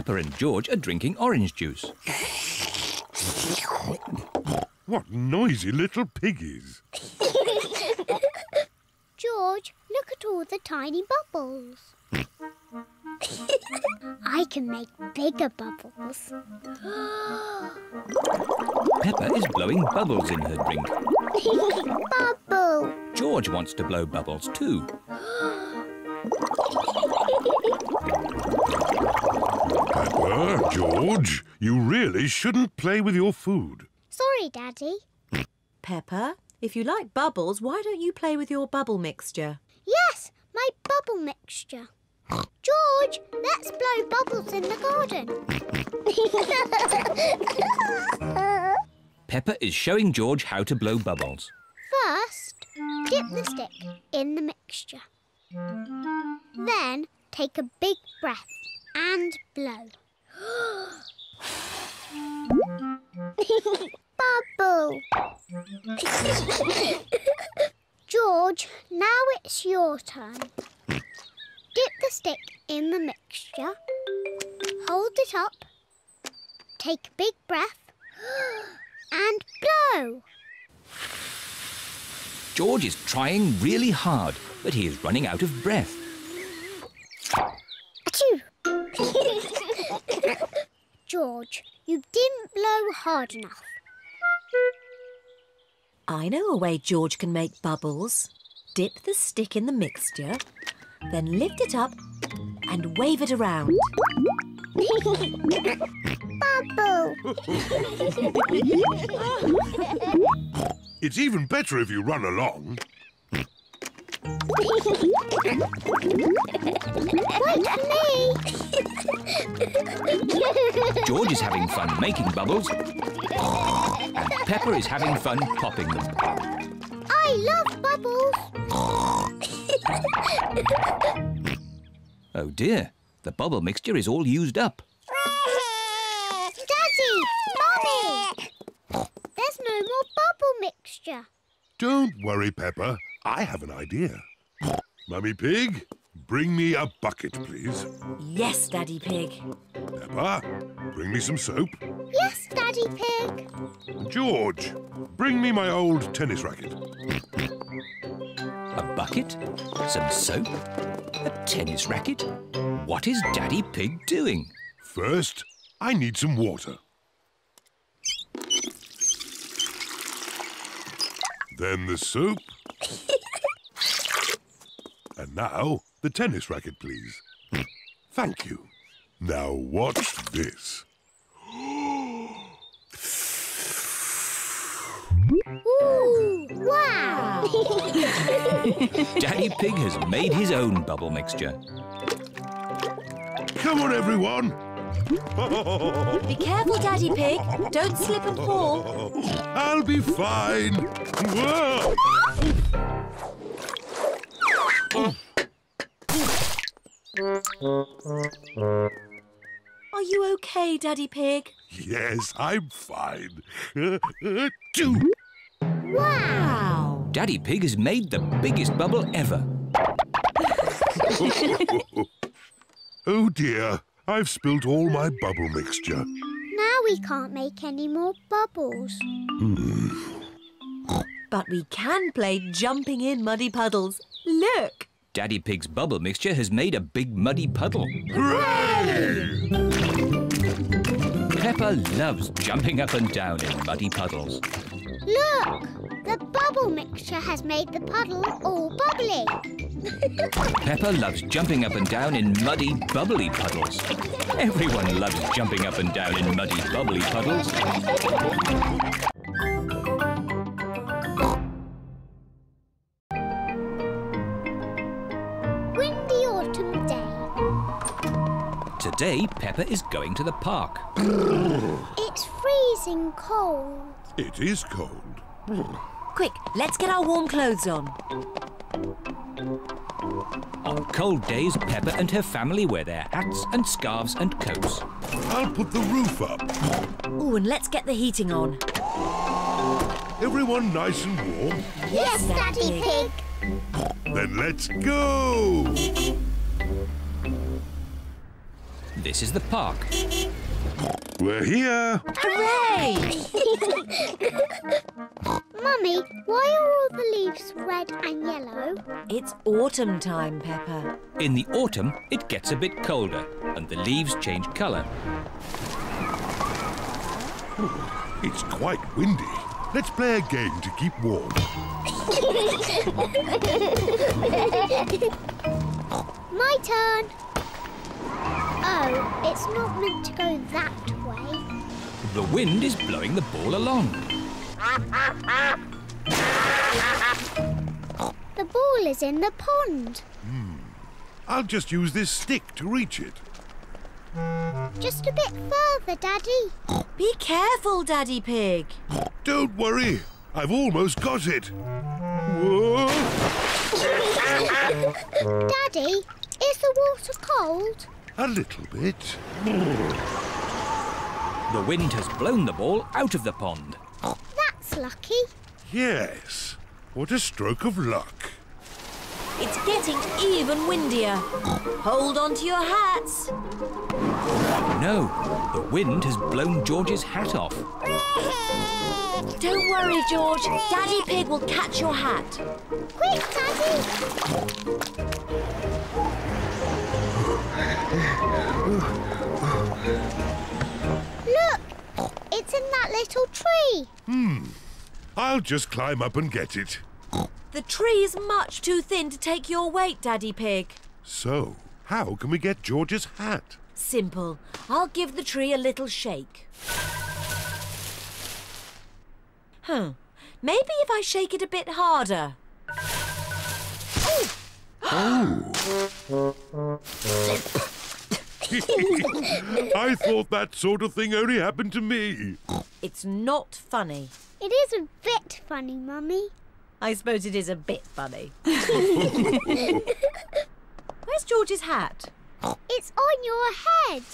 Peppa and George are drinking orange juice. What noisy little piggies. George, look at all the tiny bubbles. I can make bigger bubbles. Peppa is blowing bubbles in her drink. Bubble! George wants to blow bubbles too. Peppa, George, you really shouldn't play with your food. Sorry, Daddy. Peppa, if you like bubbles, why don't you play with your bubble mixture? Yes, my bubble mixture. George, let's blow bubbles in the garden. Peppa is showing George how to blow bubbles. First, dip the stick in the mixture. Then, take a big breath and blow. Bubble! George, now it's your turn. Dip the stick in the mixture. Hold it up. Take a big breath. And blow! George is trying really hard, but he is running out of breath. Achoo! George, you didn't blow hard enough. I know a way George can make bubbles. Dip the stick in the mixture, then lift it up and wave it around. Bubble! It's even better if you run along. Wait for me! George is having fun making bubbles, and Peppa is having fun popping them. I love bubbles! Oh dear, the bubble mixture is all used up. Daddy! Mummy! There's no more bubble mixture. Don't worry, Peppa. I have an idea. Mummy Pig, bring me a bucket, please. Yes, Daddy Pig. Peppa, bring me some soap. Yes, Daddy Pig. George, bring me my old tennis racket. A bucket? Some soap? A tennis racket? What is Daddy Pig doing? First, I need some water. Then the soap. And now, the tennis racket, please. Thank you. Now watch this. Ooh, wow! Daddy Pig has made his own bubble mixture. Come on, everyone. Be careful, Daddy Pig. Don't slip and fall. I'll be fine. Whoa. Are you okay, Daddy Pig? Yes, I'm fine. Wow! Daddy Pig has made the biggest bubble ever. Oh dear, I've spilt all my bubble mixture. Now we can't make any more bubbles. But we can play jumping in muddy puddles. Look! Daddy Pig's bubble mixture has made a big muddy puddle. Hooray! Peppa loves jumping up and down in muddy puddles. Look! The bubble mixture has made the puddle all bubbly. Peppa loves jumping up and down in muddy, bubbly puddles. Everyone loves jumping up and down in muddy, bubbly puddles. Windy autumn day. Today, Peppa is going to the park. It's freezing cold. It is cold. Quick, let's get our warm clothes on. On cold days, Peppa and her family wear their hats and scarves and coats. I'll put the roof up. Oh, and let's get the heating on. Everyone nice and warm? Yes, Daddy Pig. Then let's go! this is the park. We're here. Hooray! Mummy, why are all the leaves red and yellow? It's autumn time, Peppa. In the autumn, it gets a bit colder and the leaves change colour. It's quite windy. Let's play a game to keep warm. My turn. Oh, it's not meant to go that way. The wind is blowing the ball along. The ball is in the pond. I'll just use this stick to reach it. Just a bit further, Daddy. Be careful, Daddy Pig. Don't worry. I've almost got it. Whoa! Daddy, is the water cold? A little bit. The wind has blown the ball out of the pond. That's lucky. Yes. What a stroke of luck. It's getting even windier. Hold on to your hats. No, the wind has blown George's hat off. Don't worry, George. Daddy Pig will catch your hat. Quick, Daddy. Look, it's in that little tree. I'll just climb up and get it. The tree's much too thin to take your weight, Daddy Pig. So, how can we get George's hat? Simple. I'll give the tree a little shake. Maybe if I shake it a bit harder. I thought that sort of thing only happened to me. It's not funny. It is a bit funny, Mummy. I suppose it is a bit funny. Where's George's hat? It's on your head.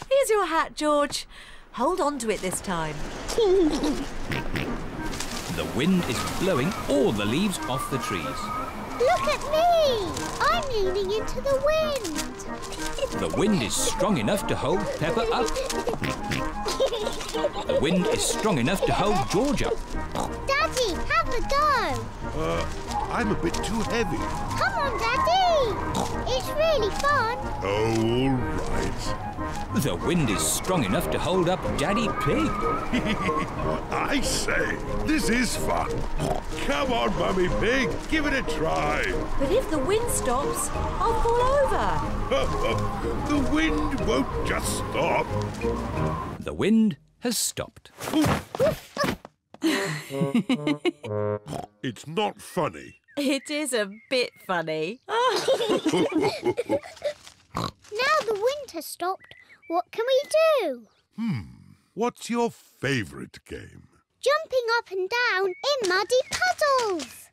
Here's your hat, George. Hold on to it this time. The wind is blowing all the leaves off the trees. Look at me. I'm leaning into the wind. The wind is strong enough to hold Peppa up. The wind is strong enough to hold George up. Daddy, have a go. I'm a bit too heavy. Come on, Daddy. It's really fun. Oh, all right. The wind is strong enough to hold up Daddy Pig. I say, this is fun. Come on, Mummy Pig, give it a try. But if the wind stops, I'll fall over. The wind won't just stop. The wind has stopped. It's not funny. It is a bit funny. Now the wind has stopped. What can we do? What's your favourite game? Jumping up and down in muddy puddles.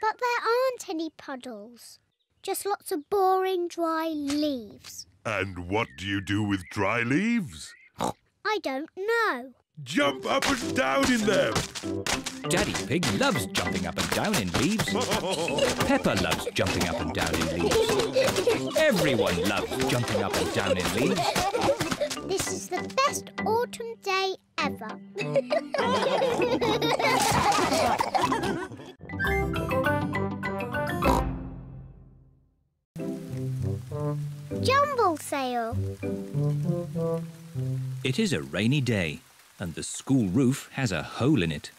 But there aren't any puddles. Just lots of boring, dry leaves. And what do you do with dry leaves? I don't know. Jump up and down in them. Daddy Pig loves jumping up and down in leaves. Peppa loves jumping up and down in leaves. Everyone loves jumping up and down in leaves. This is the best autumn day ever. Jumble Sale. It is a rainy day and the school roof has a hole in it.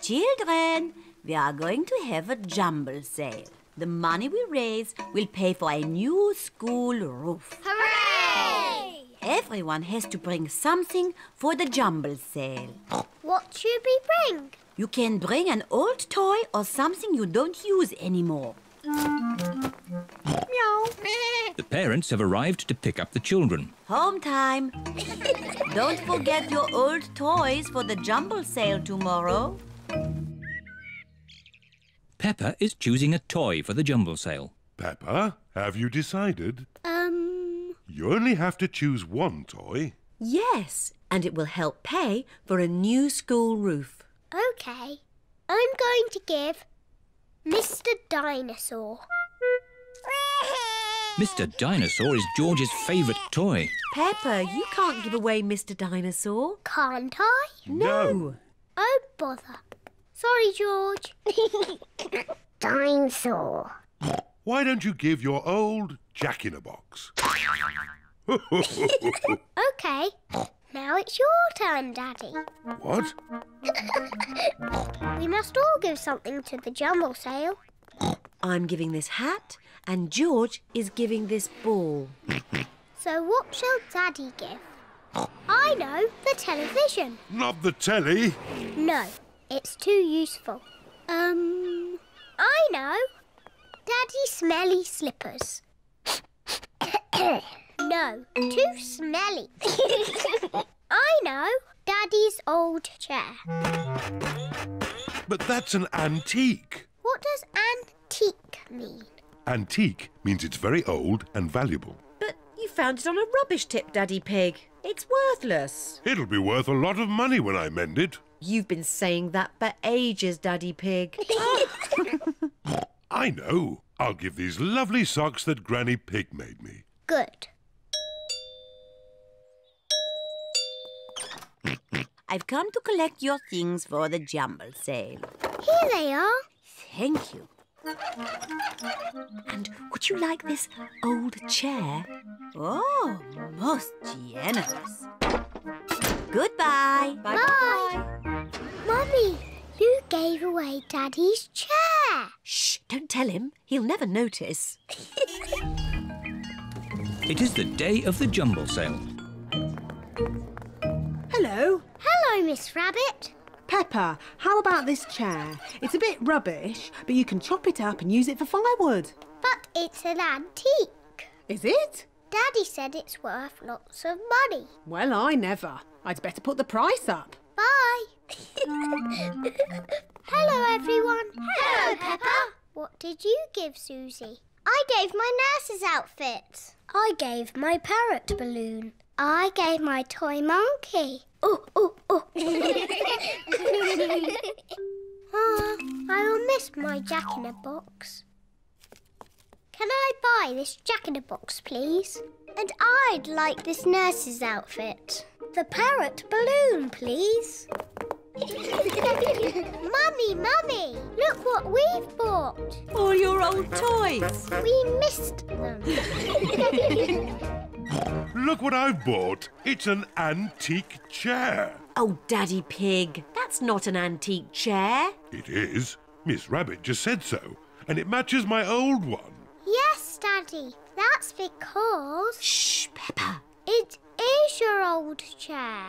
Children, we are going to have a jumble sale. The money we raise will pay for a new school roof. Hooray! Everyone has to bring something for the jumble sale. What should we bring? You can bring an old toy or something you don't use anymore. Meow. The parents have arrived to pick up the children. Home time. Don't forget your old toys for the jumble sale tomorrow. Peppa is choosing a toy for the jumble sale. Peppa, have you decided? You only have to choose one toy. Yes, and it will help pay for a new school roof. OK. I'm going to give Mr. Dinosaur. Mr. Dinosaur is George's favourite toy. Peppa, you can't give away Mr. Dinosaur. Can't I? No. Oh, bother. Sorry, George. Dinosaur. Why don't you give your old Jack-in-a-Box? OK. Now it's your turn, Daddy. What? We must all give something to the Jumble Sale. I'm giving this hat and George is giving this ball. So what shall Daddy give? I know, the television. Not the telly. No, it's too useful. I know. Daddy's smelly slippers. No, too smelly. I know. Daddy's old chair. But that's an antique. What does antique mean? Antique means it's very old and valuable. But you found it on a rubbish tip, Daddy Pig. It's worthless. It'll be worth a lot of money when I mend it. You've been saying that for ages, Daddy Pig. I know. I'll give these lovely socks that Granny Pig made me. Good. I've come to collect your things for the Jumble Sale. Here they are. Thank you. And would you like this old chair? Oh, most generous. Goodbye. Bye. Mummy, you gave away Daddy's chair. Shh, don't tell him. He'll never notice. It is the day of the Jumble Sale. Hello. Hello, Miss Rabbit. Peppa, how about this chair? It's a bit rubbish, but you can chop it up and use it for firewood. But it's an antique. Is it? Daddy said it's worth lots of money. Well, I never. I'd better put the price up. Bye. Hello, everyone. Hello, Peppa. What did you give Suzy? I gave my nurse's outfit. I gave my parrot balloon. I gave my toy monkey. Oh, oh, oh. I will miss my Jack-in-a-Box. Can I buy this Jack-in-a-Box, please? And I'd like this nurse's outfit. The parrot balloon, please. Mummy, look what we've bought. All your old toys. We missed them. Look what I've bought. It's an antique chair. Oh, Daddy Pig, that's not an antique chair. It is. Miss Rabbit just said so. And it matches my old one. Yes, Daddy. That's because Shh, Peppa. it is your old chair.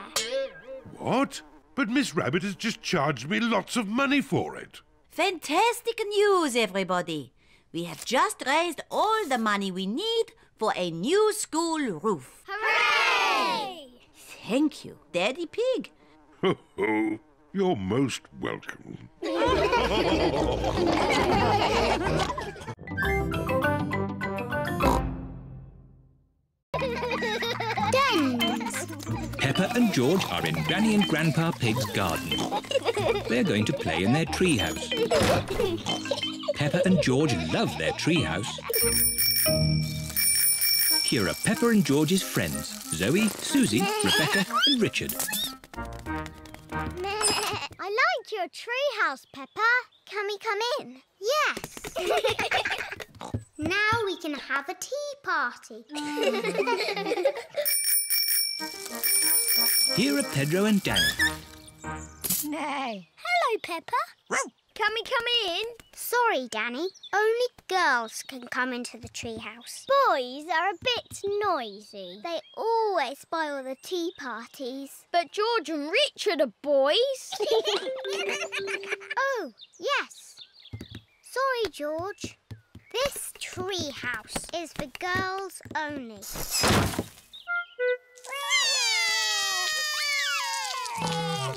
What? But Miss Rabbit has just charged me lots of money for it. Fantastic news, everybody. We have just raised all the money we need for a new school roof. Hooray! Thank you, Daddy Pig. Ho, ho. You're most welcome. Dens. Peppa and George are in Granny and Grandpa Pig's garden. They're going to play in their treehouse. Peppa and George love their treehouse. Here are Peppa and George's friends, Zoe, Suzy, Rebecca and Richard. I liked your treehouse, Peppa. Can we come in? Yes. Now we can have a tea party. Here are Pedro and Danny. Nay. Hello, Peppa. Can we come in? Sorry, Danny. Only girls can come into the treehouse. Boys are a bit noisy. They always spoil the tea parties. But George and Richard are boys. Oh, yes. Sorry, George. This treehouse is for girls only.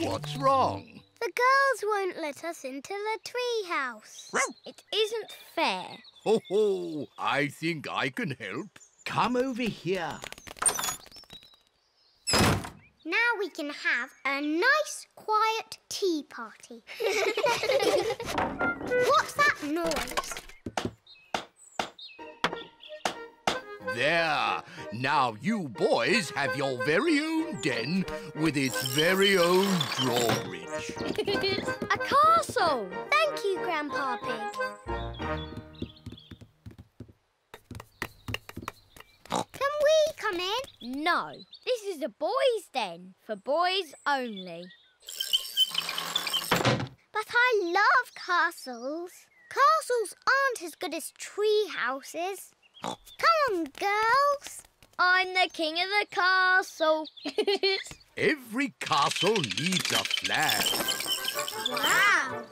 What's wrong? The girls won't let us into the treehouse. It isn't fair. Ho ho! I think I can help. Come over here. Now we can have a nice, quiet tea party. What's that noise? There. Now you boys have your very own den with its very own drawbridge. A castle! Thank you, Grandpa Pig. Can we come in? No, this is a boys' den, for boys only. But I love castles. Castles aren't as good as tree houses. Come on, girls. I'm the king of the castle. Every castle needs a flag. Wow!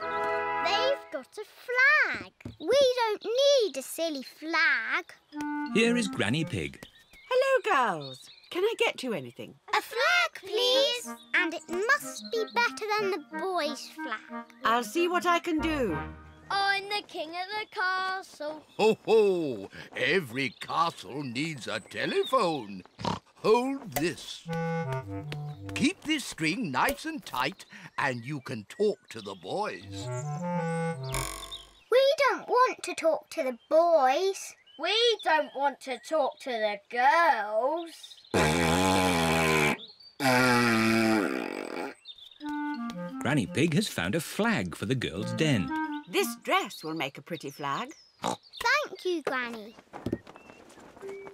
They've got a flag. We don't need a silly flag. Here is Granny Pig. Hello, girls. Can I get you anything? A flag, please. And it must be better than the boys' flag. I'll see what I can do. I'm the king of the castle. Ho, ho! Every castle needs a telephone. Hold this. Keep this string nice and tight and you can talk to the boys. We don't want to talk to the boys. We don't want to talk to the girls. Granny Pig has found a flag for the girls' den. This dress will make a pretty flag. Thank you, Granny.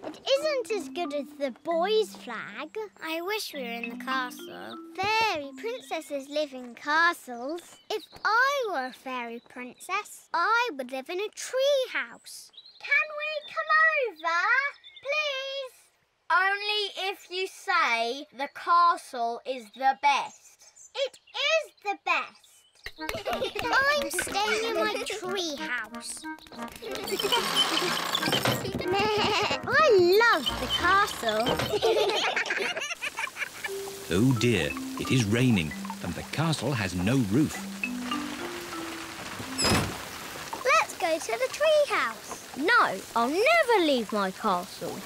It isn't as good as the boys' flag. I wish we were in the castle. Fairy princesses live in castles. If I were a fairy princess, I would live in a tree house. Can we come over, please? Only if you say the castle is the best. It is the best. I'm staying in my tree house. I love the castle. Oh dear, it is raining and the castle has no roof. Let's go to the tree house. No, I'll never leave my castle.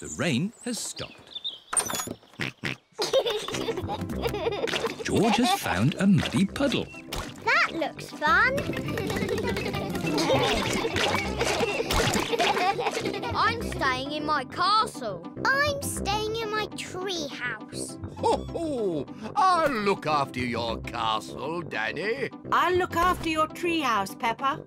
The rain has stopped. George has found a muddy puddle. That looks fun. I'm staying in my castle. I'm staying in my tree house. Ho, ho! I'll look after your castle, Danny. I'll look after your treehouse, Peppa.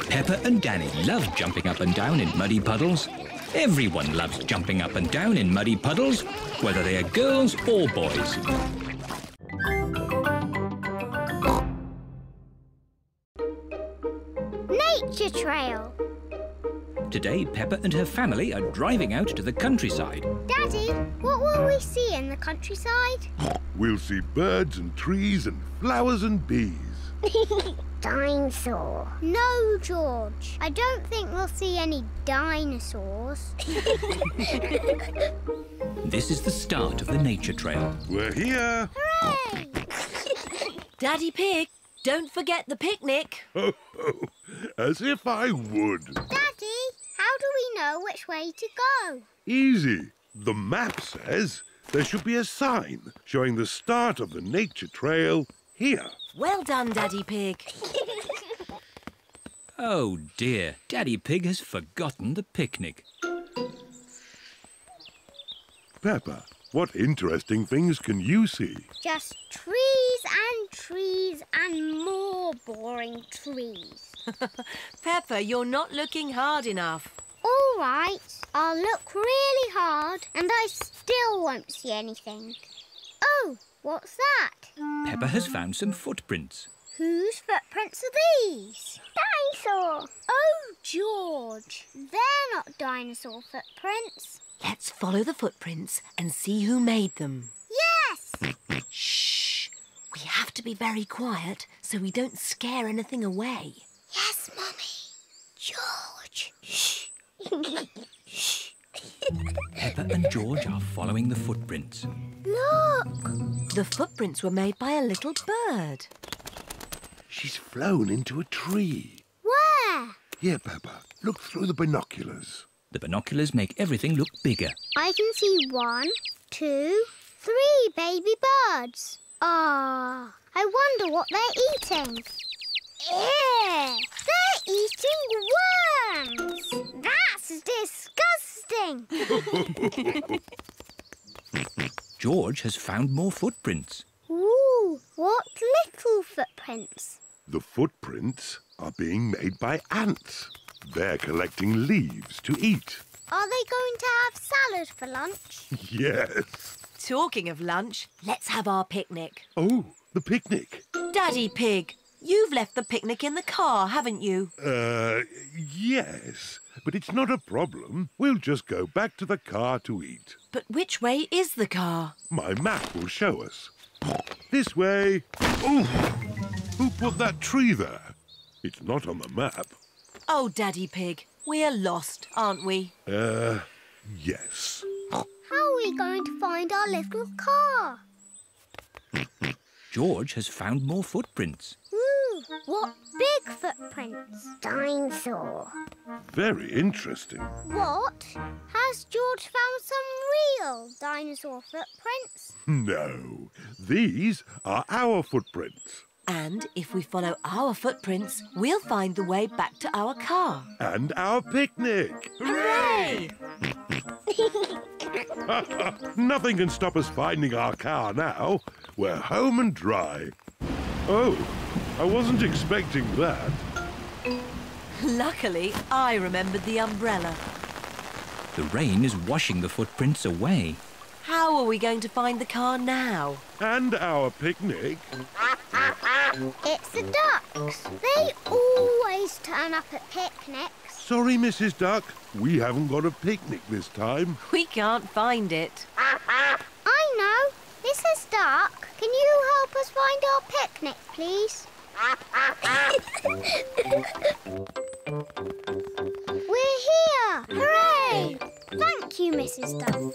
Peppa and Danny love jumping up and down in muddy puddles. Everyone loves jumping up and down in muddy puddles, whether they are girls or boys. Nature trail. Today, Peppa and her family are driving out to the countryside. Daddy, what will we see in the countryside? We'll see birds and trees and flowers and bees. Dinosaur. No, George. I don't think we'll see any dinosaurs. This is the start of the nature trail. We're here. Hooray! Daddy Pig, don't forget the picnic. Ho, ho. As if I would. Daddy, how do we know which way to go? Easy. The map says there should be a sign showing the start of the nature trail here. Well done, Daddy Pig. Oh dear, Daddy Pig has forgotten the picnic. Peppa, what interesting things can you see? Just trees and more boring trees. Peppa, you're not looking hard enough. All right, I'll look really hard and I still won't see anything. Oh, what's that? Peppa has found some footprints. Whose footprints are these? Dinosaur. Oh, George, they're not dinosaur footprints. Let's follow the footprints and see who made them. Yes! Shh! We have to be very quiet so we don't scare anything away. Yes, Mummy. George. Shh. Shh. Peppa and George are following the footprints. Look! The footprints were made by a little bird. She's flown into a tree. Where? Here, Peppa, look through the binoculars. The binoculars make everything look bigger. I can see 1, 2, 3 baby birds. Ah, I wonder what they're eating. Ew! They're eating worms! That's disgusting! George has found more footprints. Ooh, what little footprints? The footprints are being made by ants. They're collecting leaves to eat. Are they going to have salad for lunch? Yes. Talking of lunch, let's have our picnic. Oh, the picnic. Daddy Pig, you've left the picnic in the car, haven't you? Yes. But it's not a problem. We'll just go back to the car to eat. But which way is the car? My map will show us. This way. Oh, who put that tree there? It's not on the map. Oh, Daddy Pig, we're lost, aren't we? Yes. How are we going to find our little car? George has found more footprints. Ooh, what big footprints? Dinosaur. Very interesting. What? Has George found some real dinosaur footprints? No, these are our footprints. And if we follow our footprints, we'll find the way back to our car. And our picnic. Hooray! Nothing can stop us finding our car now. We're home and dry. Oh, I wasn't expecting that. Luckily, I remembered the umbrella. The rain is washing the footprints away. How are we going to find the car now? And our picnic. It's the ducks. They always turn up at picnics. Sorry, Mrs. Duck. We haven't got a picnic this time. We can't find it. I know. Mrs. Duck, can you help us find our picnic, please? We're here! Hooray! Thank you, Mrs. Duck.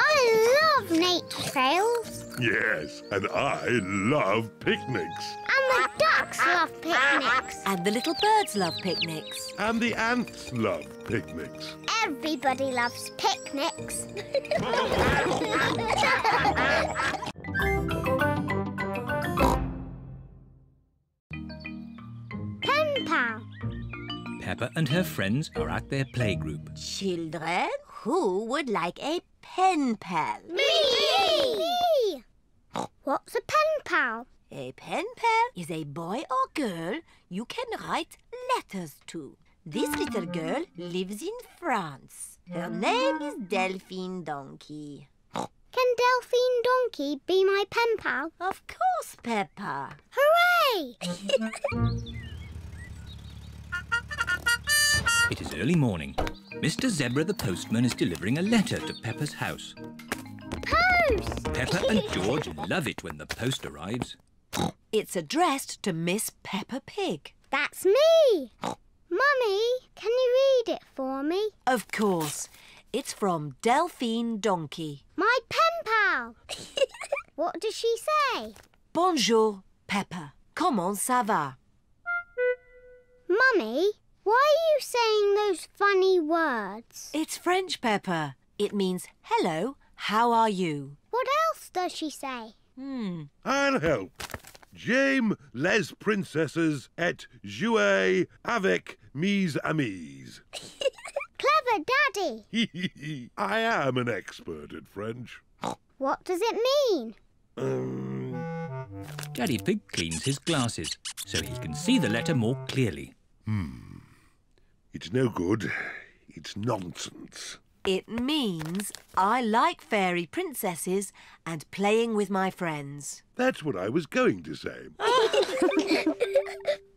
I love nature trails. Yes, and I love picnics. And the ducks love picnics. And the little birds love picnics. And the ants love picnics. Everybody loves picnics. Pen pal. Peppa and her friends are at their playgroup. Children, who would like a pen pal? Me! What's a pen pal? A pen pal is a boy or girl you can write letters to. This little girl lives in France. Her name is Delphine Donkey. Can Delphine Donkey be my pen pal? Of course, Peppa. Hooray! It is early morning. Mr. Zebra the postman is delivering a letter to Peppa's house. Post! Peppa and George love it when the post arrives. It's addressed to Miss Peppa Pig. That's me! Mummy, can you read it for me? Of course. It's from Delphine Donkey. My pen pal! What does she say? Bonjour, Peppa. Comment ça va? Mummy, why are you saying those funny words? It's French, Peppa. It means, hello, how are you? What else does she say? I'll help. J'aime les princesses et jouer avec mes amis. Clever Daddy! I am an expert at French. What does it mean? Daddy Pig cleans his glasses so he can see the letter more clearly. It's no good. It's nonsense. It means I like fairy princesses and playing with my friends. That's what I was going to say.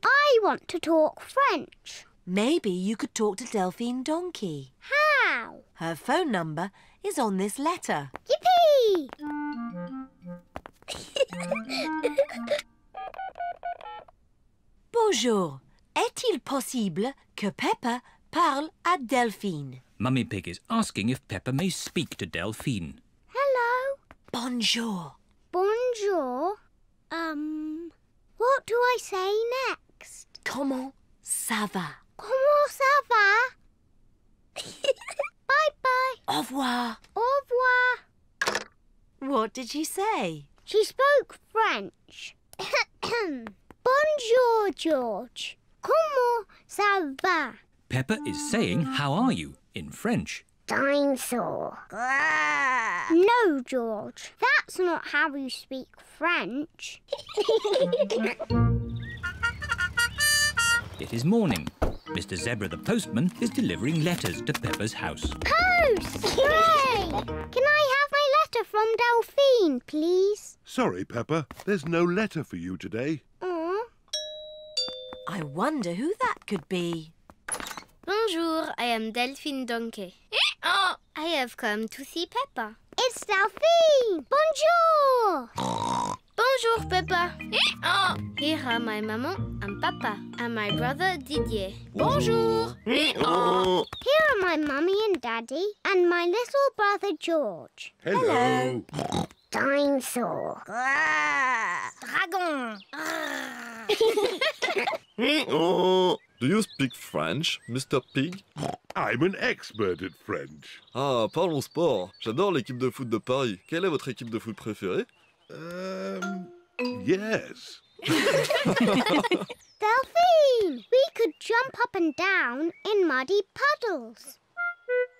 I want to talk French. Maybe you could talk to Delphine Donkey. How? Her phone number is on this letter. Yippee! Bonjour. Est-il possible que Peppa parle à Delphine? Mummy Pig is asking if Peppa may speak to Delphine. Hello. Bonjour. Bonjour. What do I say next? Comment ça va? Comment ça va? Bye-bye. Au revoir. Au revoir. What did she say? She spoke French. Bonjour, George. Comment ça va? Peppa is saying, how are you, in French. Dinosaur. No, George. That's not how you speak French. It is morning. Mr. Zebra the postman is delivering letters to Peppa's house. Post! Hooray! Can I have my letter from Delphine, please? Sorry, Peppa. There's no letter for you today. Aw. I wonder who that could be. Bonjour, I am Delphine Donkey. I have come to see Peppa. It's Delphine! Bonjour! Bonjour, Peppa. Here are my maman and papa and my brother Didier. Bonjour. Here are my mummy and daddy and my little brother George. Hello. Dinosaur. Dragon. Do you speak French, Mr. Pig? I'm an expert at French. Ah, parlons sport. J'adore l'équipe de foot de Paris. Quelle est votre équipe de foot préférée? Yes. Delphine, we could jump up and down in muddy puddles.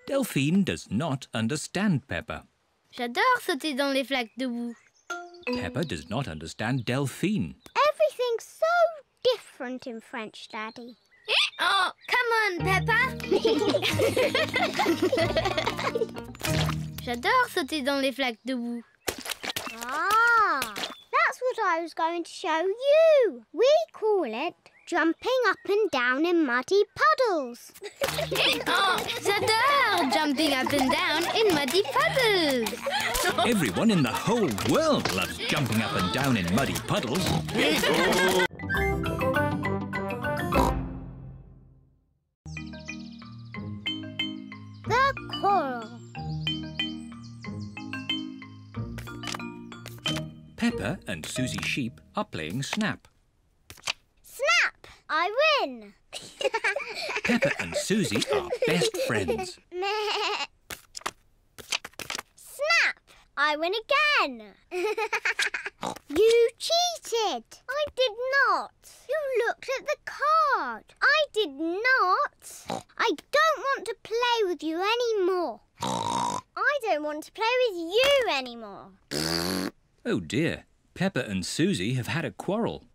Delphine does not understand Peppa. J'adore sauter dans les flaques de boue. Peppa does not understand Delphine. Everything's so different in French, Daddy. Come on, Peppa. J'adore sauter dans les flaques de boue. Ah, that's what I was going to show you. We call it jumping up and down in muddy puddles. J'adore jumping up and down in muddy puddles. Everyone in the whole world loves jumping up and down in muddy puddles. The Quarrel. Peppa and Suzy Sheep are playing Snap. Snap! I win. Peppa and Suzy are best friends. Meh. Snap! I win again. You cheated. I did not. You looked at the card. I did not. I don't want to play with you anymore. I don't want to play with you anymore. Oh dear, Peppa and Suzy have had a quarrel.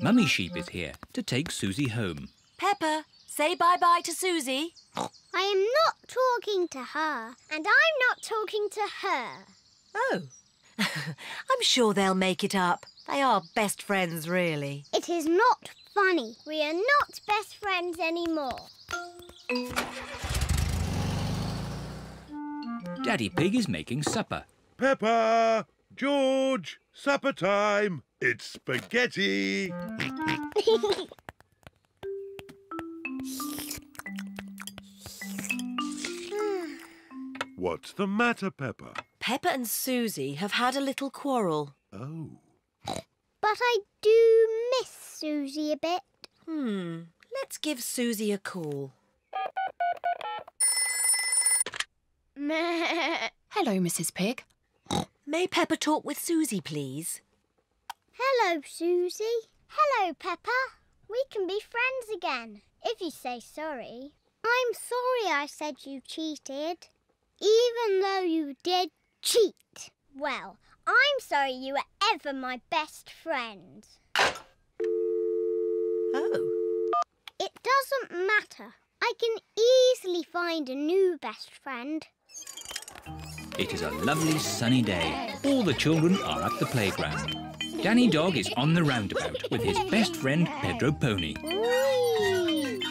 Mummy Sheep is here to take Suzy home. Peppa, say bye-bye to Suzy. I am not talking to her, and I'm not talking to her. Oh. I'm sure they'll make it up. They are best friends, really. It is not funny. We are not best friends anymore. Daddy Pig is making supper. Peppa! George! Supper time! It's spaghetti! What's the matter, Peppa? Peppa and Suzy have had a little quarrel. Oh. But I do miss Suzy a bit. Let's give Suzy a call. Hello, Mrs. Pig. May Peppa talk with Suzy, please? Hello, Suzy. Hello, Peppa. We can be friends again, if you say sorry. I'm sorry I said you cheated, even though you did cheat. Well, I'm sorry you were ever my best friend. Oh. It doesn't matter. I can easily find a new best friend. It is a lovely sunny day. All the children are at the playground. Danny Dog is on the roundabout with his best friend Pedro Pony. Whee!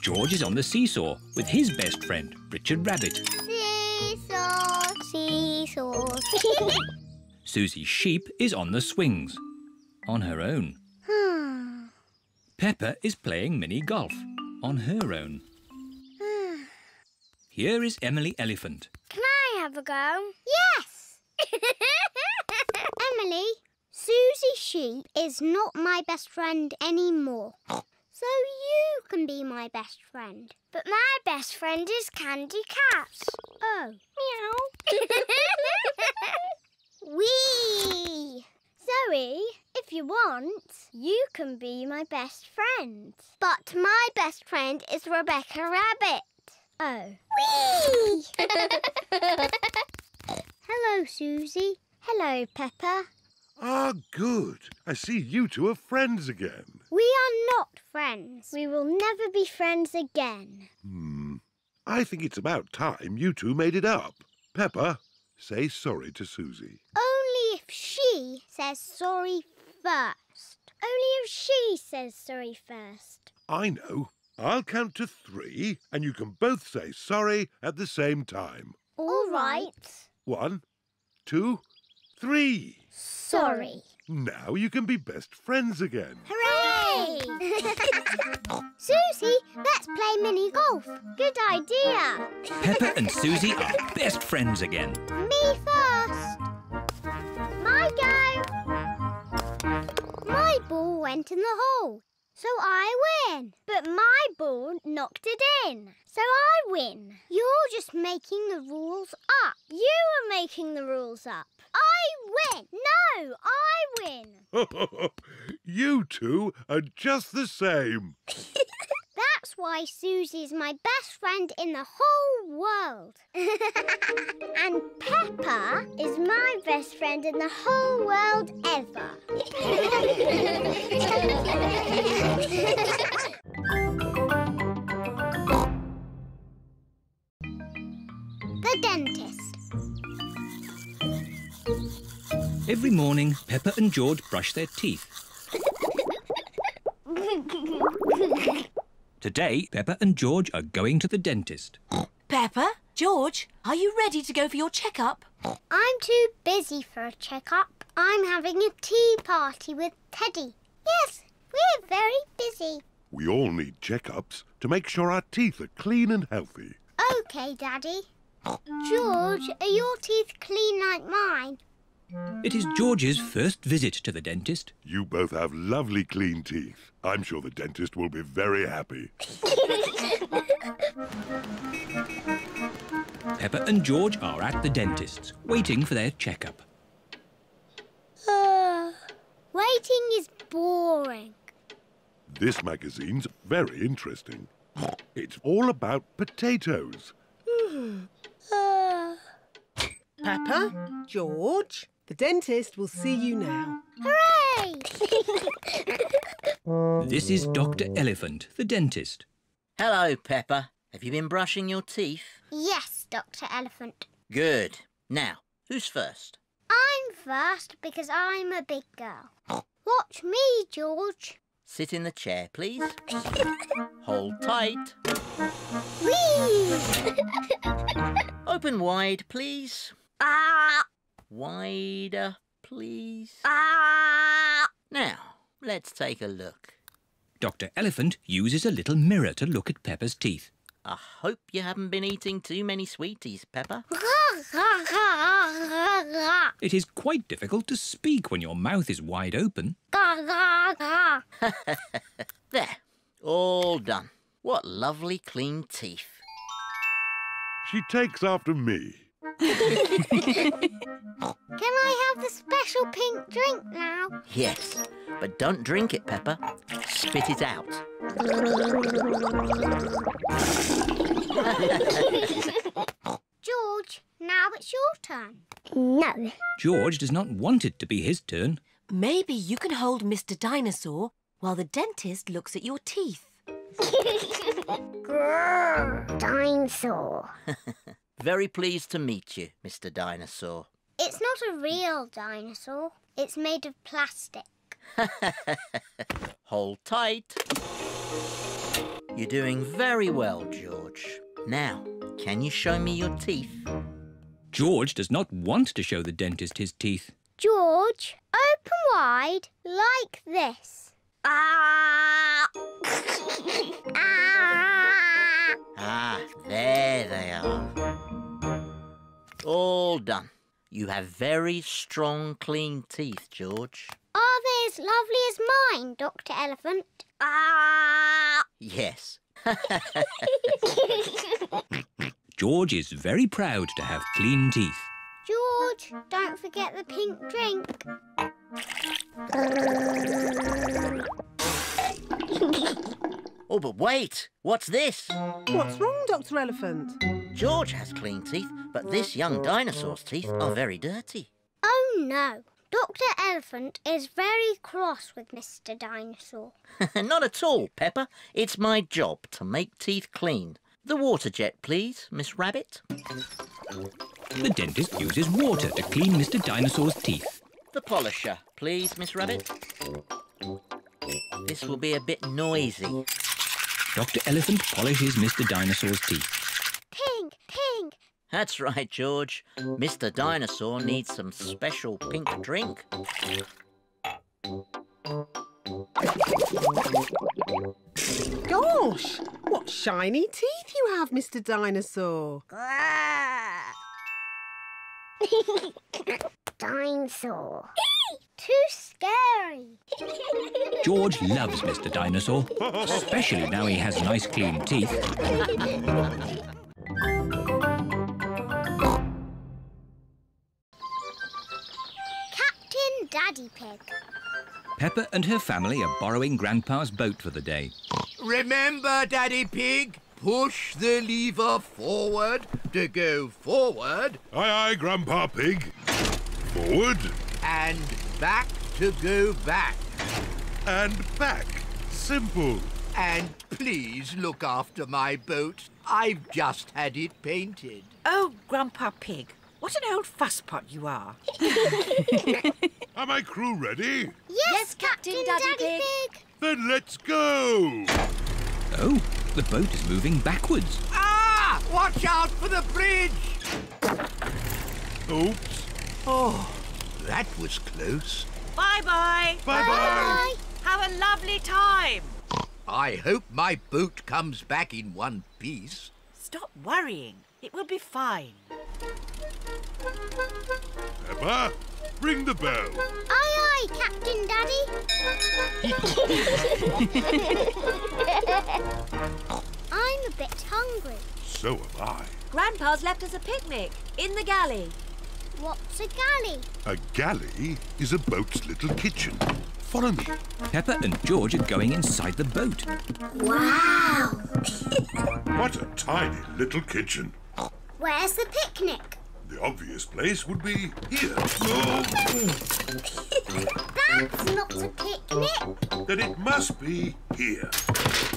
George is on the seesaw with his best friend Richard Rabbit. Seesaw, seesaw. Suzy Sheep is on the swings, on her own. Peppa is playing mini golf, on her own. Here is Emily Elephant. Can I have a go? Yes! Emily, Suzy Sheep is not my best friend anymore. So you can be my best friend. But my best friend is Candy Cat. Oh. Meow. Wee! Zoe, if you want, you can be my best friend. But my best friend is Rebecca Rabbit. Oh. Wee! Hello, Suzy. Hello, Peppa. Ah, good. I see you two are friends again. We are not friends. We will never be friends again. I think it's about time you two made it up. Peppa, say sorry to Suzy. Only if she says sorry first. Only if she says sorry first. I know. I'll count to 3 and you can both say sorry at the same time. All right. 1, 2, 3. Sorry. Now you can be best friends again. Hooray! Suzy, let's play mini golf. Good idea. Peppa and Suzy are best friends again. Me first. My go. My ball went in the hole, so I win. But my ball knocked it in, so I win. You're just making the rules up. You are making the rules up. I win. No, I win. You two are just the same. That's why Suzy's my best friend in the whole world. And Peppa is my best friend in the whole world ever. The dentist. Every morning, Peppa and George brush their teeth. Today, Peppa and George are going to the dentist. Peppa, George, are you ready to go for your checkup? I'm too busy for a checkup. I'm having a tea party with Teddy. Yes, we're very busy. We all need checkups to make sure our teeth are clean and healthy. OK, Daddy. George, are your teeth clean like mine? It is George's first visit to the dentist. You both have lovely clean teeth. I'm sure the dentist will be very happy. Peppa and George are at the dentist's, waiting for their checkup. Waiting is boring. This magazine's very interesting. It's all about potatoes. Peppa, George, the dentist will see you now. Hooray! This is Dr. Elephant, the dentist. Hello, Peppa. Have you been brushing your teeth? Yes, Dr. Elephant. Good. Now, who's first? I'm first because I'm a big girl. Watch me, George. Sit in the chair, please. Hold tight. Whee! Open wide, please. Ah! Wider, please. Ah! Now, let's take a look. Dr. Elephant uses a little mirror to look at Peppa's teeth. I hope you haven't been eating too many sweeties, Peppa. It is quite difficult to speak when your mouth is wide open. There, all done. What lovely clean teeth. She takes after me. Can I have the special pink drink now? Yes, but don't drink it, Peppa. Spit it out. George, now it's your turn. No. George does not want it to be his turn. Maybe you can hold Mr. Dinosaur while the dentist looks at your teeth. Grrr, dinosaur. Very pleased to meet you, Mr. Dinosaur. It's not a real dinosaur. It's made of plastic. Hold tight. You're doing very well, George. Now, can you show me your teeth? George does not want to show the dentist his teeth. George, open wide like this. Ah! Ah! Ah, there they are. All done. You have very strong, clean teeth, George. Are they as lovely as mine, Dr. Elephant? Ah! Yes. George is very proud to have clean teeth. George, don't forget the pink drink. Oh, but wait! What's this? What's wrong, Dr. Elephant? George has clean teeth, but this young dinosaur's teeth are very dirty. Oh, no. Dr. Elephant is very cross with Mr. Dinosaur. Not at all, Peppa. It's my job to make teeth clean. The water jet, please, Miss Rabbit. The dentist uses water to clean Mr. Dinosaur's teeth. The polisher, please, Miss Rabbit. This will be a bit noisy. Dr. Elephant polishes Mr. Dinosaur's teeth. Pink, pink. That's right, George. Mr. Dinosaur needs some special pink drink. Gosh, what shiny teeth you have, Mr. Dinosaur. Dinosaur. Too scary. George loves Mr. Dinosaur, especially now he has nice clean teeth. Captain Daddy Pig. Peppa and her family are borrowing Grandpa's boat for the day. Remember, Daddy Pig, push the lever forward to go forward. Aye, aye, Grandpa Pig. Forward. And back to go back. And back. Simple. And please look after my boat. I've just had it painted. Oh, Grandpa Pig, what an old fusspot you are. Are my crew ready? Yes, Captain Daddy Pig. Then let's go. Oh, the boat is moving backwards. Ah! Watch out for the bridge! Oops. Oh, that was close. Bye-bye. Bye-bye. Have a lovely time. I hope my boat comes back in one piece. Stop worrying. It will be fine. Peppa, ring the bell. Aye, aye, Captain Daddy. I'm a bit hungry. So am I. Grandpa's left us a picnic in the galley. What's a galley? A galley is a boat's little kitchen. Follow me. Peppa and George are going inside the boat. Wow! What a tiny little kitchen. Where's the picnic? The obvious place would be here. That's not a picnic. Then it must be here.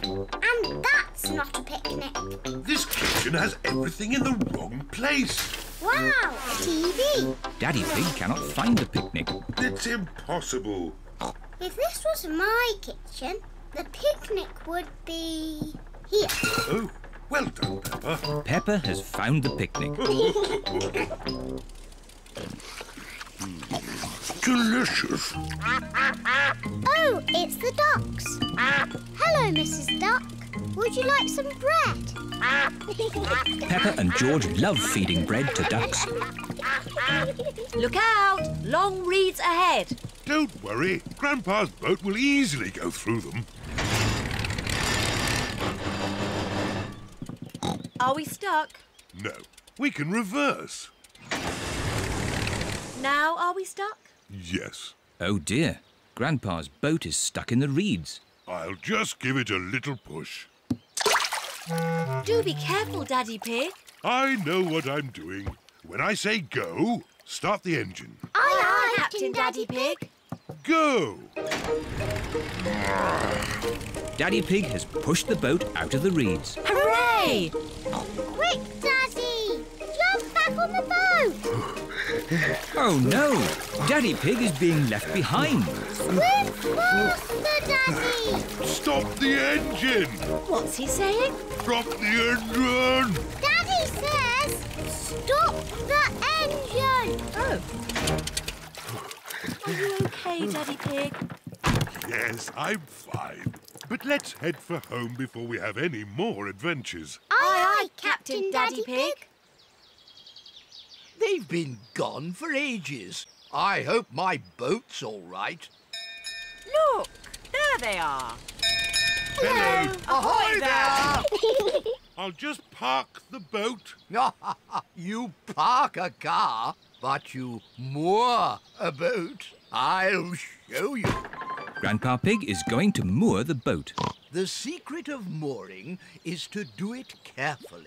And that's not a picnic. This kitchen has everything in the wrong place. Wow! TV. Daddy Pig cannot find the picnic. It's impossible. If this was my kitchen, the picnic would be here. Oh, well done, Peppa. Peppa has found the picnic. Delicious. Oh, it's the ducks. Hello, Mrs. Duck. Would you like some bread? Peppa and George love feeding bread to ducks. Look out! Long reeds ahead. Don't worry. Grandpa's boat will easily go through them. Are we stuck? No, we can reverse. Now are we stuck? Yes. Oh dear, Grandpa's boat is stuck in the reeds. I'll just give it a little push. Do be careful, Daddy Pig. I know what I'm doing. When I say go, start the engine. Aye, aye, Captain Daddy Pig. Go! Daddy Pig has pushed the boat out of the reeds. Hooray! Quick, Daddy! Jump back on the boat! Oh no! Daddy Pig is being left behind. Swim faster, Daddy! Stop the engine! What's he saying? Stop the engine! Daddy says, stop the engine! Oh. Are you okay, Daddy Pig? Yes, I'm fine. But let's head for home before we have any more adventures. Aye, aye, Captain Daddy Pig. They've been gone for ages. I hope my boat's all right. Look, there they are. Hello. Ahoy there! I'll just park the boat. You park a car, but you moor a boat. I'll show you. Grandpa Pig is going to moor the boat. The secret of mooring is to do it carefully.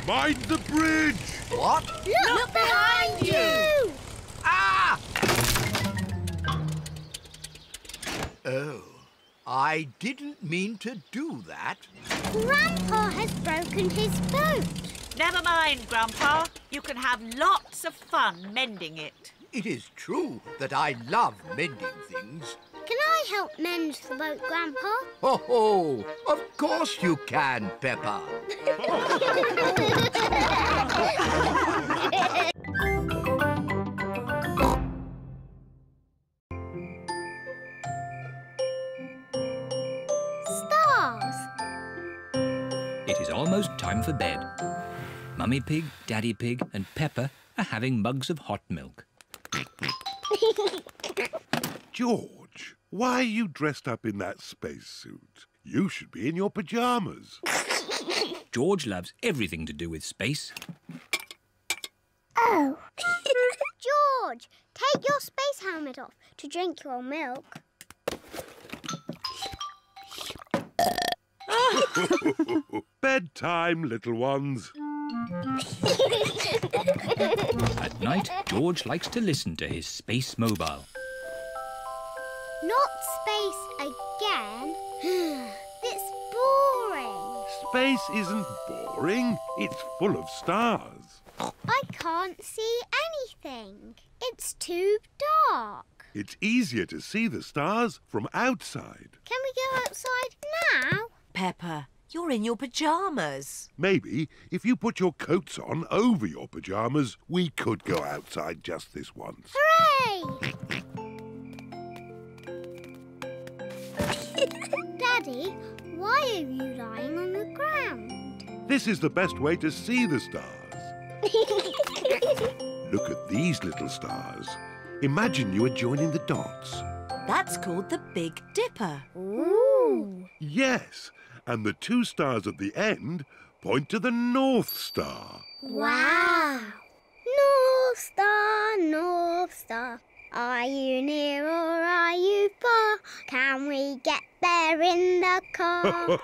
Mind the bridge! What? Look behind you! Ah! Oh, I didn't mean to do that. Grandpa has broken his boat. Never mind, Grandpa. You can have lots of fun mending it. It is true that I love mending things. Can I help mend the boat, Grandpa? Oh, of course you can, Peppa. Stars. It is almost time for bed. Mummy Pig, Daddy Pig and Peppa are having mugs of hot milk. George, why are you dressed up in that spacesuit? You should be in your pyjamas. George loves everything to do with space. Oh. George, take your space helmet off to drink your milk. Bedtime, little ones. At night, George likes to listen to his space mobile. Not space again. It's boring. Space isn't boring. It's full of stars. I can't see anything. It's too dark. It's easier to see the stars from outside. Can we go outside now? Peppa, you're in your pyjamas. Maybe if you put your coats on over your pyjamas, we could go outside just this once. Hooray! Daddy, why are you lying on the ground? This is the best way to see the stars. Look at these little stars. Imagine you are joining the dots. That's called the Big Dipper. Ooh! Yes, and the two stars at the end point to the North Star. Wow! North Star, North Star, are you near or are you far? Can we get there in the car?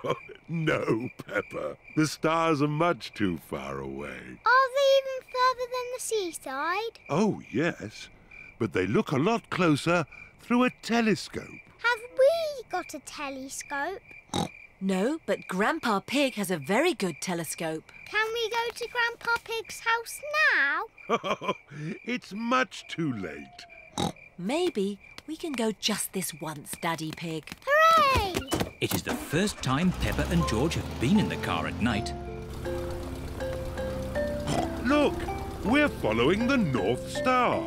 No, Peppa. The stars are much too far away. Are they even further than the seaside? Oh, yes. But they look a lot closer through a telescope. Have we got a telescope? No, but Grandpa Pig has a very good telescope. Can we go to Grandpa Pig's house now? It's much too late. Maybe we can go just this once, Daddy Pig. Hooray! It is the first time Peppa and George have been in the car at night. Look, we're following the North Star.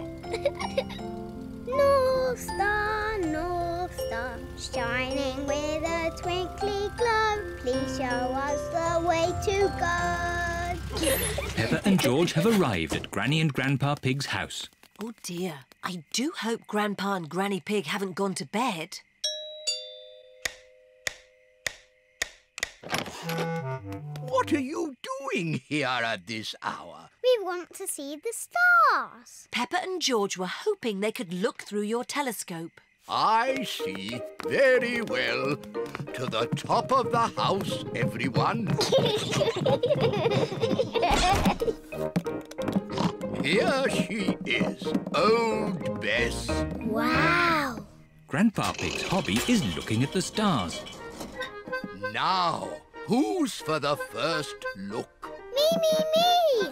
North Star, shining with a twinkly glow. Please show us the way to go. Peppa and George have arrived at Granny and Grandpa Pig's house. Oh dear, I do hope Grandpa and Granny Pig haven't gone to bed. What are you doing here at this hour? We want to see the stars. Peppa and George were hoping they could look through your telescope. I see. Very well. To the top of the house, everyone. Here she is, Old Bess. Wow! Grandpa Pig's hobby is looking at the stars. Now, who's for the first look? Me!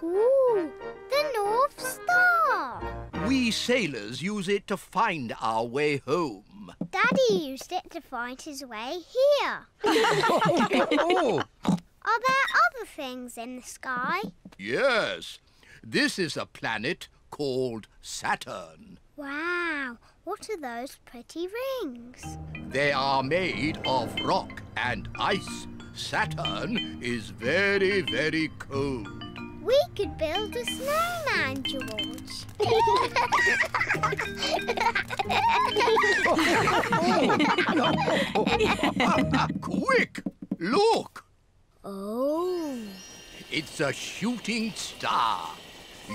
Ooh, the North Star. We sailors use it to find our way home. Daddy used it to find his way here. Oh, Are there other things in the sky? yes. This is a planet called Saturn. Wow, what are those pretty rings? They are made of rock and ice. Saturn is very, very cold. We could build a snowman, George. Quick! Look! Oh. It's a shooting star.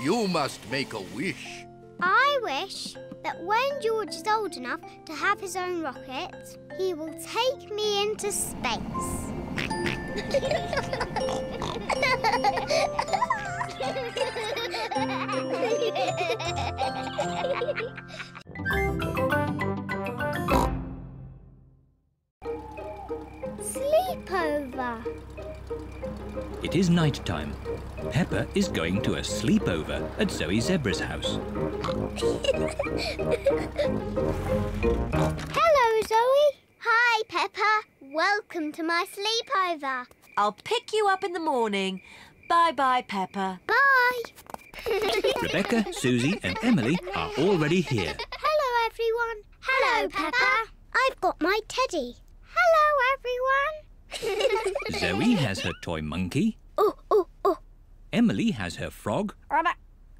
You must make a wish. I wish that when George is old enough to have his own rocket, he will take me into space. Sleepover. It is night time. Peppa is going to a sleepover at Zoe Zebra's house. Hello, Zoe. Hi, Peppa. Welcome to my sleepover. I'll pick you up in the morning. Bye-bye, Peppa. Bye. Rebecca, Suzy and Emily are already here. Hello, everyone. Hello, Peppa. I've got my teddy. Hello, everyone. Zoe has her toy monkey. Oh, oh, oh. Emily has her frog.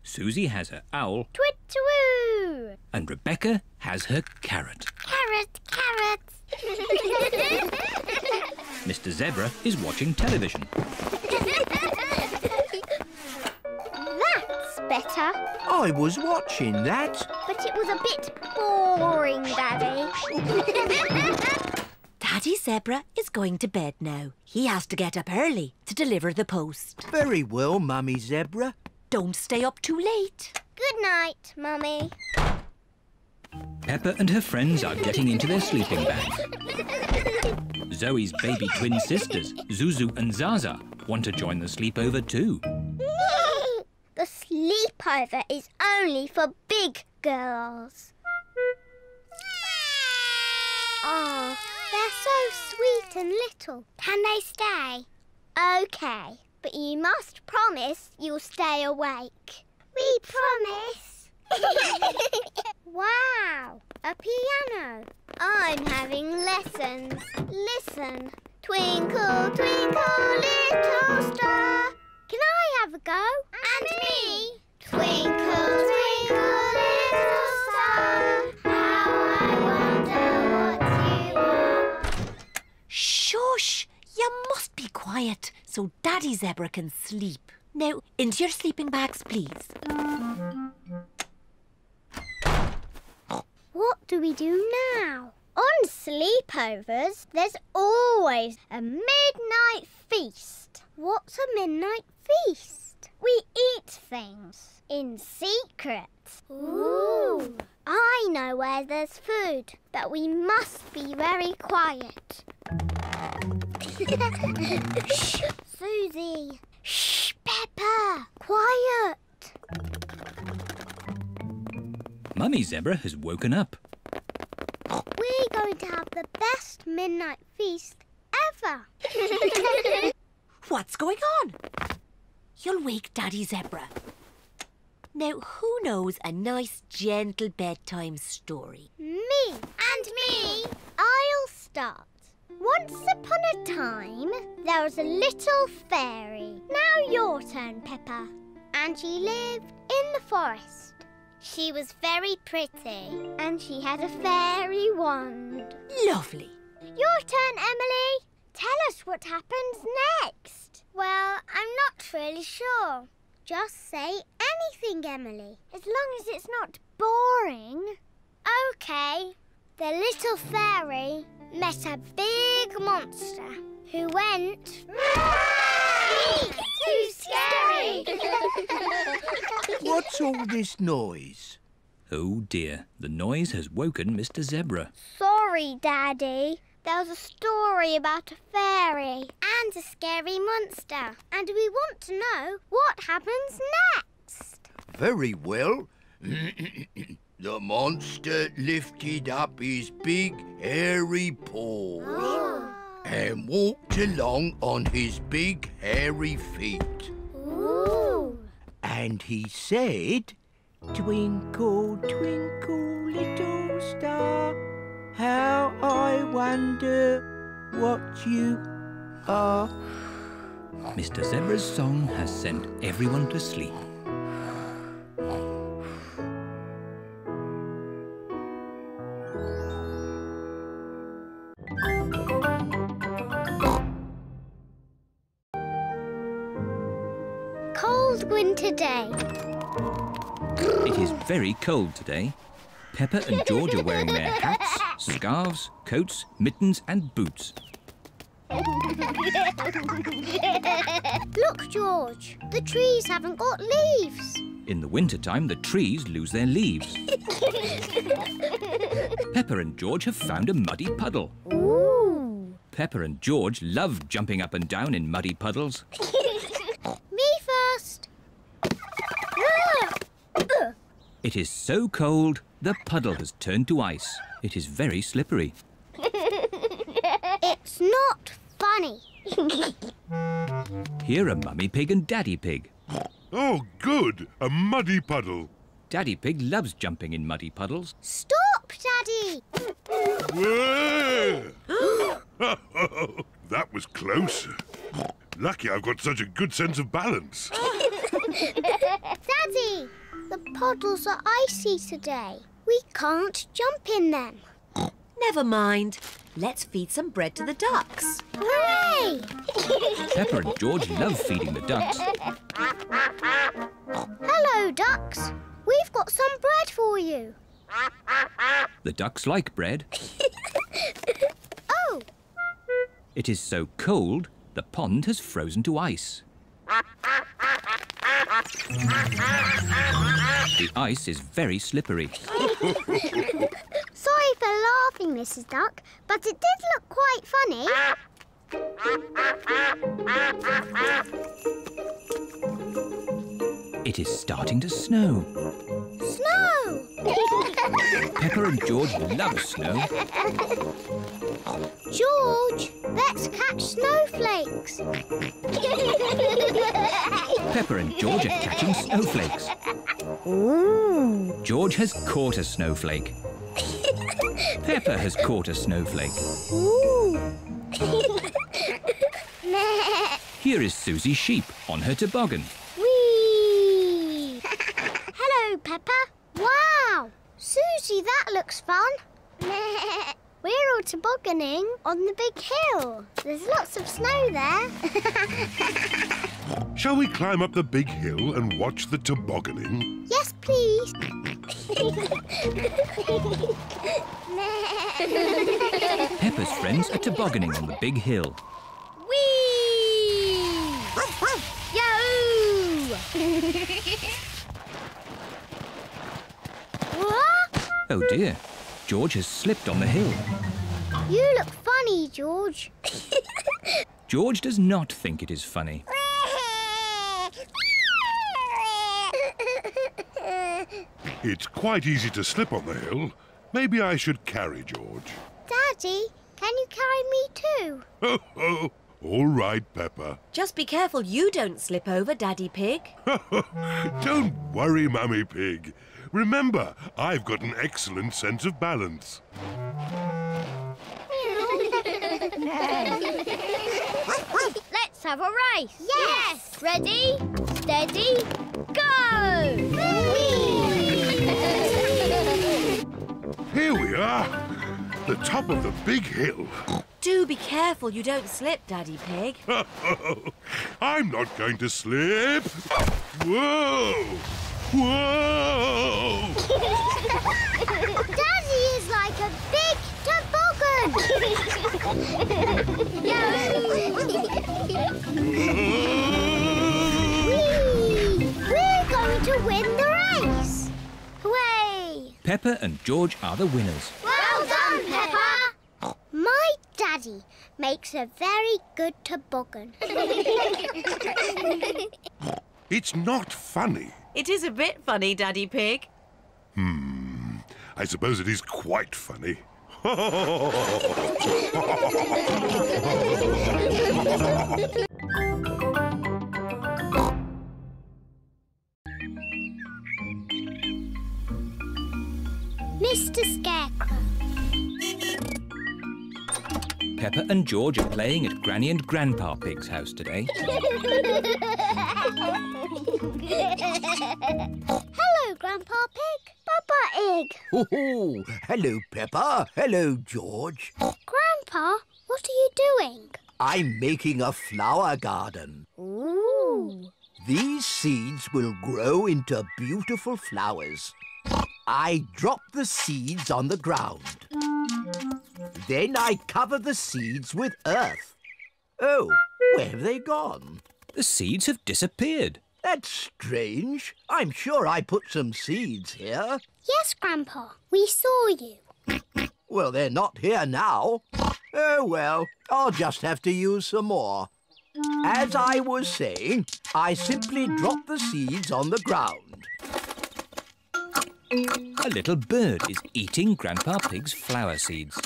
Suzy has her owl. Twit-twoo. And Rebecca has her carrot. Carrot, carrot. Mr. Zebra is watching television. That's better. I was watching that. But it was a bit boring, Daddy. Daddy Zebra is going to bed now. He has to get up early to deliver the post. Very well, Mummy Zebra. Don't stay up too late. Good night, Mummy. Peppa and her friends are getting into their sleeping bags. Zoe's baby twin sisters, Zuzu and Zaza, want to join the sleepover too. The sleepover is only for big girls. Oh, they're so sweet and little. Can they stay? OK, but you must promise you'll stay awake. We promise. Wow, a piano. I'm having lessons. Listen. Twinkle, twinkle, little star. Can I have a go? And me. Twinkle, twinkle, little star. How I wonder what you are. Shush! You must be quiet so Daddy Zebra can sleep. Now, into your sleeping bags, please. What do we do now? On sleepovers, there's always a midnight feast. What's a midnight feast? We eat things in secret. Ooh. I know where there's food, but we must be very quiet. Shh, Suzy. Shh, Peppa. Quiet. Mummy Zebra has woken up. We're going to have the best midnight feast ever. What's going on? You'll wake Daddy Zebra. Now, who knows a nice, gentle bedtime story? Me. And me. I'll start. Once upon a time, there was a little fairy. Now your turn, Peppa. And she lived in the forest. She was very pretty. And she had a fairy wand. Lovely. Your turn, Emily. Tell us what happens next. Well, I'm not really sure. Just say anything, Emily, as long as it's not boring. OK. The little fairy met a big monster who went... Too scary! What's all this noise? Oh dear, the noise has woken Mr. Zebra. Sorry, Daddy. There was a story about a fairy and a scary monster. And we want to know what happens next. Very well. The monster lifted up his big, hairy paws and walked along on his big, hairy feet. Ooh. And he said, "Twinkle, twinkle, little star, how I wonder what you are." Mr. Zebra's song has sent everyone to sleep. winter day. It is very cold today. Peppa and George are wearing their hats, scarves, coats, mittens and boots. Look, George, the trees haven't got leaves. In the wintertime, the trees lose their leaves. Peppa and George have found a muddy puddle. Ooh. Peppa and George love jumping up and down in muddy puddles. Me first. It is so cold, the puddle has turned to ice. It is very slippery. It's not funny. Here are Mummy Pig and Daddy Pig. Oh, good! A muddy puddle. Daddy Pig loves jumping in muddy puddles. Stop, Daddy! That was close. Lucky I've got such a good sense of balance. Daddy, the puddles are icy today. We can't jump in them. Never mind. Let's feed some bread to the ducks. Hooray! Peppa and George love feeding the ducks. Hello, ducks. We've got some bread for you. The ducks like bread. Oh! It is so cold, the pond has frozen to ice. The ice is very slippery. Sorry for laughing, Mrs. Duck, but it did look quite funny. It is starting to snow. Snow! Peppa and George love snow. George, let's catch snowflakes. Peppa and George are catching snowflakes. Ooh. George has caught a snowflake. Peppa has caught a snowflake. Ooh. Here is Suzy Sheep on her toboggan. Whee! Hello, Peppa. Wow! Suzy, that looks fun. We're all tobogganing on the big hill. There's lots of snow there. Shall we climb up the big hill and watch the tobogganing? Yes, please. Peppa's friends are tobogganing on the big hill. Whee! Yahoo! What? Oh dear, George has slipped on the hill. You look funny, George. George does not think it is funny. It's quite easy to slip on the hill. Maybe I should carry George. Daddy, can you carry me too? Oh, all right, Peppa. Just be careful you don't slip over, Daddy Pig. Don't worry, Mummy Pig. Remember, I've got an excellent sense of balance. Let's have a race. Yes! Ready, steady, go! Here we are, the top of the big hill. Do be careful you don't slip, Daddy Pig. I'm not going to slip. Whoa! Whoa! Daddy is like a big toboggan. We're going to win the race. Hooray! Peppa and George are the winners. Well done, Peppa. My daddy makes a very good toboggan. It's not funny. It is a bit funny, Daddy Pig. I suppose it is quite funny. Mr. Scarecrow. Peppa and George are playing at Granny and Grandpa Pig's house today. Hello, Grandpa Pig. Papa Egg. Oh, hello, Peppa. Hello, George. Grandpa, what are you doing? I'm making a flower garden. Ooh. These seeds will grow into beautiful flowers. I drop the seeds on the ground. Then I cover the seeds with earth. Oh, where have they gone? The seeds have disappeared. That's strange. I'm sure I put some seeds here. Yes, Grandpa, we saw you. Well, they're not here now. Oh, well, I'll just have to use some more. As I was saying, I simply drop the seeds on the ground. A little bird is eating Grandpa Pig's flower seeds.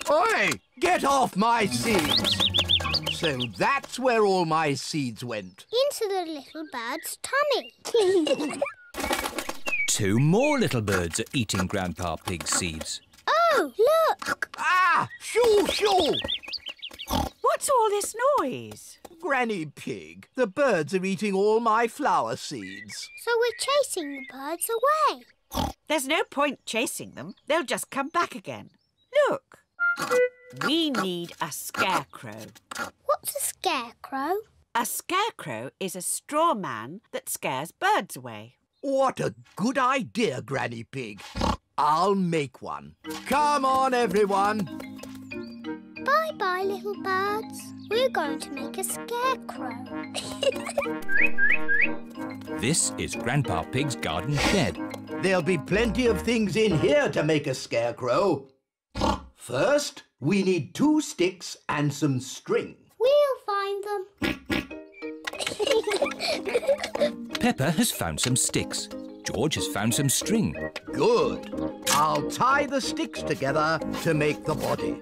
Oi! Get off my seeds! So that's where all my seeds went. Into the little bird's tummy. 2 more little birds are eating Grandpa Pig's seeds. Oh, look! Ah! Shoo, shoo! What's all this noise? Granny Pig, the birds are eating all my flower seeds. So we're chasing the birds away. There's no point chasing them. They'll just come back again. Look. We need a scarecrow. What's a scarecrow? A scarecrow is a straw man that scares birds away. What a good idea, Granny Pig. I'll make one. Come on, everyone. Bye-bye, little birds. We're going to make a scarecrow. This is Grandpa Pig's garden shed. There'll be plenty of things in here to make a scarecrow. First, we need 2 sticks and some string. We'll find them. Peppa has found some sticks. George has found some string. Good. I'll tie the sticks together to make the body.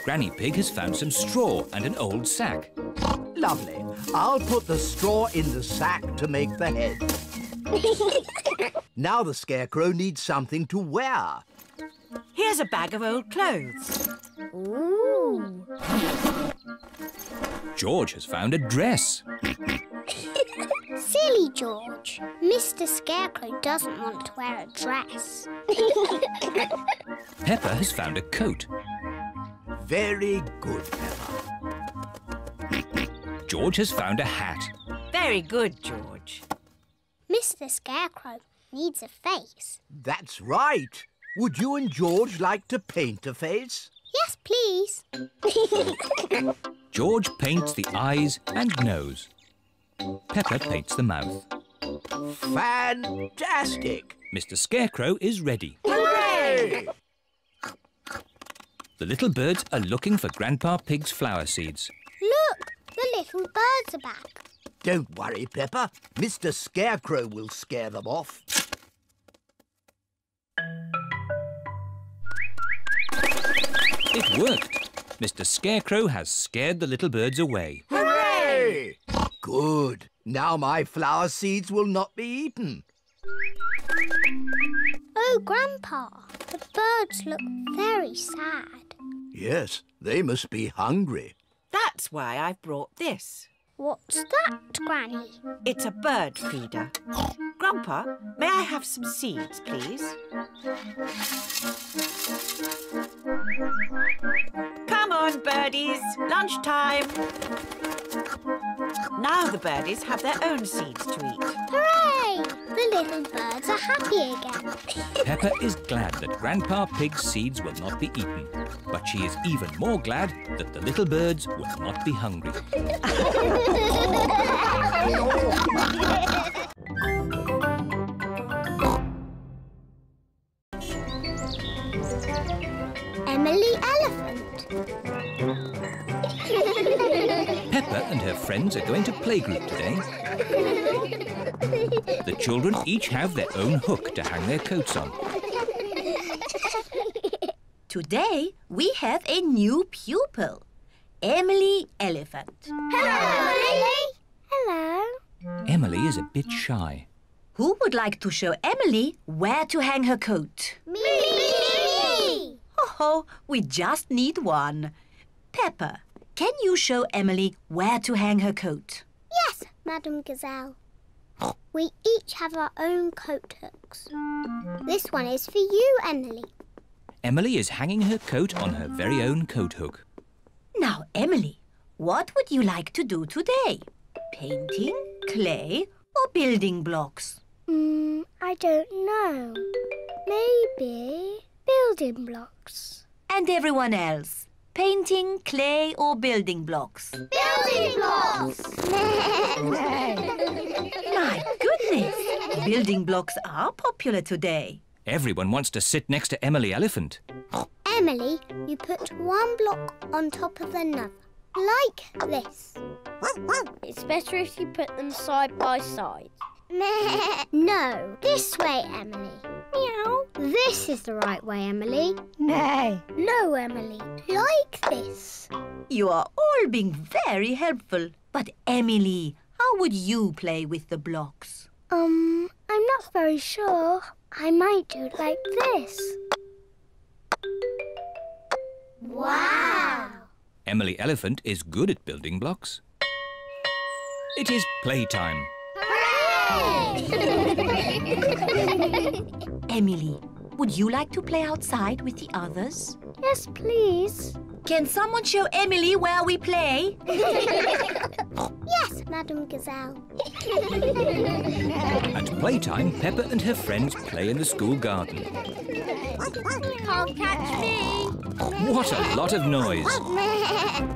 Granny Pig has found some straw and an old sack. Lovely. I'll put the straw in the sack to make the head. Now the scarecrow needs something to wear. Here's a bag of old clothes. Ooh. George has found a dress. Silly George. Mr. Scarecrow doesn't want to wear a dress. Peppa has found a coat. Very good, Peppa. George has found a hat. Very good, George. Mr. Scarecrow needs a face. That's right. Would you and George like to paint a face? Yes, please. George paints the eyes and nose. Peppa paints the mouth. Fantastic! Mr. Scarecrow is ready. Hooray! The little birds are looking for Grandpa Pig's flower seeds. Look, the little birds are back. Don't worry, Peppa. Mr. Scarecrow will scare them off. It worked. Mr. Scarecrow has scared the little birds away. Hooray! Good. Now my flower seeds will not be eaten. Oh, Grandpa, the birds look very sad. Yes, they must be hungry. That's why I've brought this. What's that, Granny? It's a bird feeder. Grandpa, may I have some seeds, please? Come on, birdies. Lunchtime. Now the birdies have their own seeds to eat. Hooray! The little birds are happy again. Peppa is glad that Grandpa Pig's seeds will not be eaten. But she is even more glad that the little birds will not be hungry. Emily Elephant. Peppa and her friends are going to playgroup today. The children each have their own hook to hang their coats on. Today, we have a new pupil, Emily Elephant. Hello, Emily. Hello. Emily is a bit shy. Who would like to show Emily where to hang her coat? Me! Oh, we just need one. Peppa, can you show Emily where to hang her coat? Yes, Madam Gazelle. We each have our own coat hooks. This one is for you, Emily. Emily is hanging her coat on her very own coat hook. Now, Emily, what would you like to do today? Painting, clay or building blocks? I don't know. Maybe building blocks. And everyone else? Painting, clay or building blocks? Building blocks! My goodness! Building blocks are popular today. Everyone wants to sit next to Emily Elephant. Emily, you put one block on top of another, like this. It's better if you put them side by side. No, this way, Emily. Meow. This is the right way, Emily. No. No, Emily. Like this. You are all being very helpful. But Emily, how would you play with the blocks? I'm not very sure. I might do it like this. Wow! Emily Elephant is good at building blocks. It is playtime. Emily, would you like to play outside with the others? Yes, please. Can someone show Emily where we play? Yes, Madam Gazelle. At playtime, Peppa and her friends play in the school garden. Can't catch me. What a lot of noise.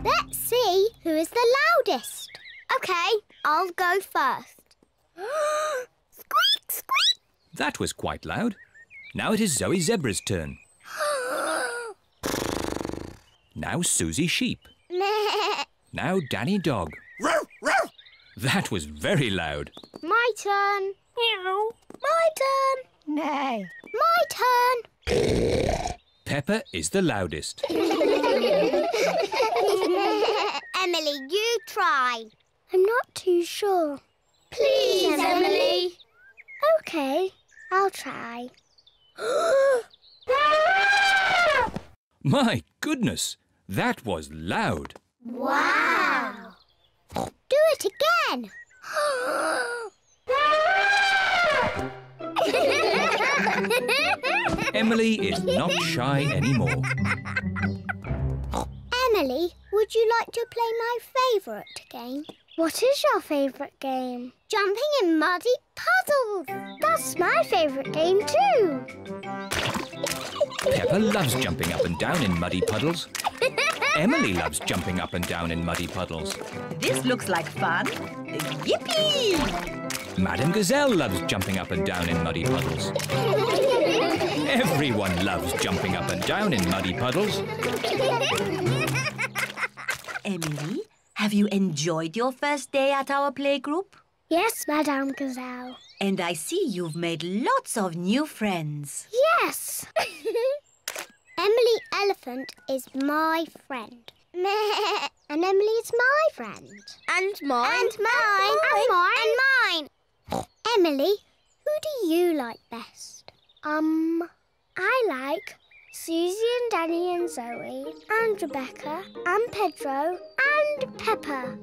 Let's see who is the loudest. OK, I'll go first. Squeak, squeak. That was quite loud. Now it is Zoe Zebra's turn. Now Suzy Sheep. Now Danny Dog. That was very loud. My turn. Meow. My turn. No. My turn. Peppa is the loudest. Emily, you try. I'm not too sure. Please, Emily. OK, I'll try. My goodness, that was loud. Wow. Do it again. Emily is not shy anymore. Emily, would you like to play my favourite game? What is your favourite game? Jumping in muddy puddles. That's my favourite game too. Peppa loves jumping up and down in muddy puddles. Emily loves jumping up and down in muddy puddles. This looks like fun. Yippee! Madam Gazelle loves jumping up and down in muddy puddles. Everyone loves jumping up and down in muddy puddles. Emily, have you enjoyed your first day at our playgroup? Yes, Madame Gazelle. And I see you've made lots of new friends. Yes. Emily Elephant is my friend. And Emily is my friend. And mine. And mine. And mine. And mine. Emily, who do you like best? I like Suzy and Danny and Zoe and Rebecca and Pedro and Peppa.